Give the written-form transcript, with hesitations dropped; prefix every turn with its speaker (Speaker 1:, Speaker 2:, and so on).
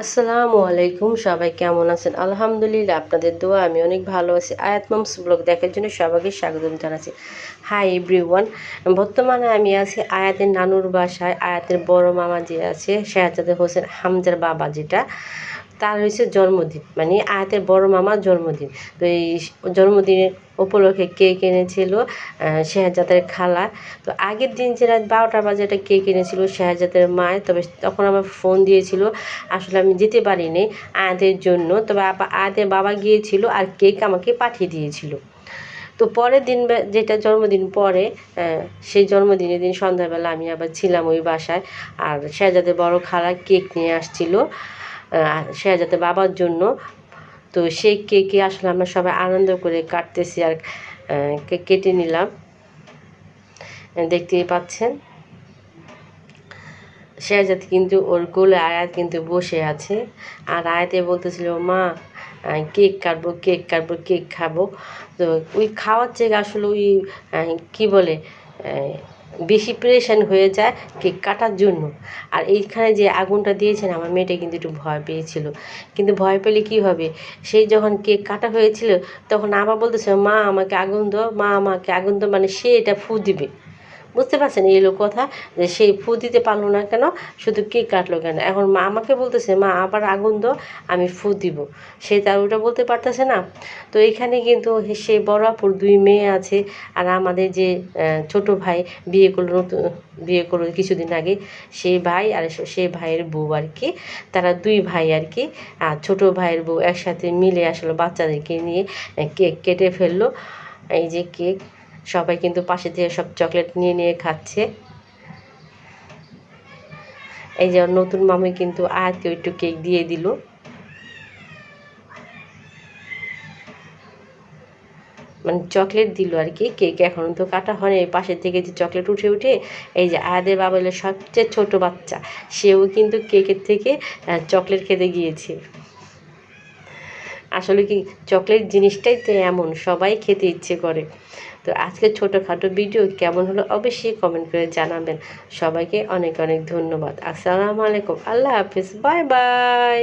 Speaker 1: আসসালামু আলাইকুম, সবাই কেমন আছেন? আলহামদুলিল্লাহ, আপনাদের দোয়া আমি অনেক ভালো আছি। আয়াত মামস ব্লগ দেখার জন্য সবাইকে স্বাগতম জানাচ্ছি। হাই এভরিওয়ান, বর্তমানে আমি আছি আয়াতের নানুর বাসায়। আয়াতের বড় মামা যে আছে শাহজাদে হোসেন হামজার বাবা, যেটা তার হয়েছে জন্মদিন, মানে আয়াতের বড় মামার জন্মদিন। তো এই জন্মদিনের উপলক্ষে কেক এনেছিল শেহজাদের খালা। তো আগের দিন যে রাত 12টা বাজে একটা কেক এনেছিল শেহজাদের মায়, তবে তখন আমার ফোন দিয়েছিল, আসলে আমি যেতে পারিনি আয়াতের জন্য। তবে আয়াতের বাবা গিয়েছিল আর কেক আমাকে পাঠিয়ে দিয়েছিল। তো পরের দিন যেটা জন্মদিন পরে, সেই জন্মদিনের দিন সন্ধ্যাবেলা আমি আবার ছিলাম ওই বাসায়। আর শেহজাদের বড় খালা কেক নিয়ে আসছিল শেহজাদের বাবার জন্য। তো সেই কেকে আসলে আমরা সবাই আনন্দ করে কাটতেছি আর কেক কেটে নিলাম, দেখতেই পাচ্ছেন। শেহজাদ কিন্তু ওর কোলে আয়াত কিন্তু বসে আছে, আর আয়াতে বলতেছিল, মা কেক কাটবো, কেক কাটবো, কেক খাবো। তো ওই খাওয়ার থেকে আসলে ওই কী বলে বেশি প্রেশান হয়ে যায় কেক কাটার জন্য। আর এইখানে যে আগুনটা দিয়েছেন, আমার মেয়েটা কিন্তু একটু ভয় পেয়েছিল। কিন্তু ভয় পেলে কী হবে, সেই যখন কেক কাটা হয়েছিল তখন আবার বলতেছে, মা আমাকে আগুন দাও, মা আমাকে আগুন দাও, মানে সে এটা ফু দিবে। বুঝতে পারছেন এই লোক কথা, যে সেই ফু দিতে পারলো না কেন, শুধু কেক কাটলো কেন। এখন মা আমাকে বলতেছে, মা আবার আগুন দাও, আমি ফু দিব। সে তার ওটা বলতে পারতেছে না। তো এইখানে কিন্তু সেই বড় আপুর 2 মেয়ে আছে, আর আমাদের যে ছোট ভাই বিয়ে করলো কিছুদিন আগে, সেই ভাই আর সেই ভাইয়ের বউ আর কি, তারা 2 ভাই আর কি। আর ছোটো ভাইয়ের বউ একসাথে মিলে আসলে বাচ্চাদেরকে নিয়ে কেক কেটে ফেললো। এই যে কেক, সবাই কিন্তু পাশে থেকে সব চকলেট নিয়ে নিয়ে খাচ্ছে। এই যে নতুন মামি কিন্তু আয়াতকে একটু কেক দিয়ে দিল, মানে চকলেট দিল আর কি। কেক এখনও তো কাটা হয়নি, এই পাশের থেকে যে চকলেট উঠে উঠে, এই যে আয়াদের বাবা হলো সবচেয়ে ছোট বাচ্চা, সেও কিন্তু কেকের থেকে চকলেট খেতে গিয়েছে। আসলে কি, চকলেট জিনিসটাই তো এমন, সবাই খেতে ইচ্ছে করে। তো আজকের ছোটোখাটো ভিডিও কেমন হলো অবশ্যই কমেন্ট করে জানাবেন। সবাইকে অনেক অনেক ধন্যবাদ। আসসালামু আলাইকুম, আল্লাহ হাফিজ, বাই বাই।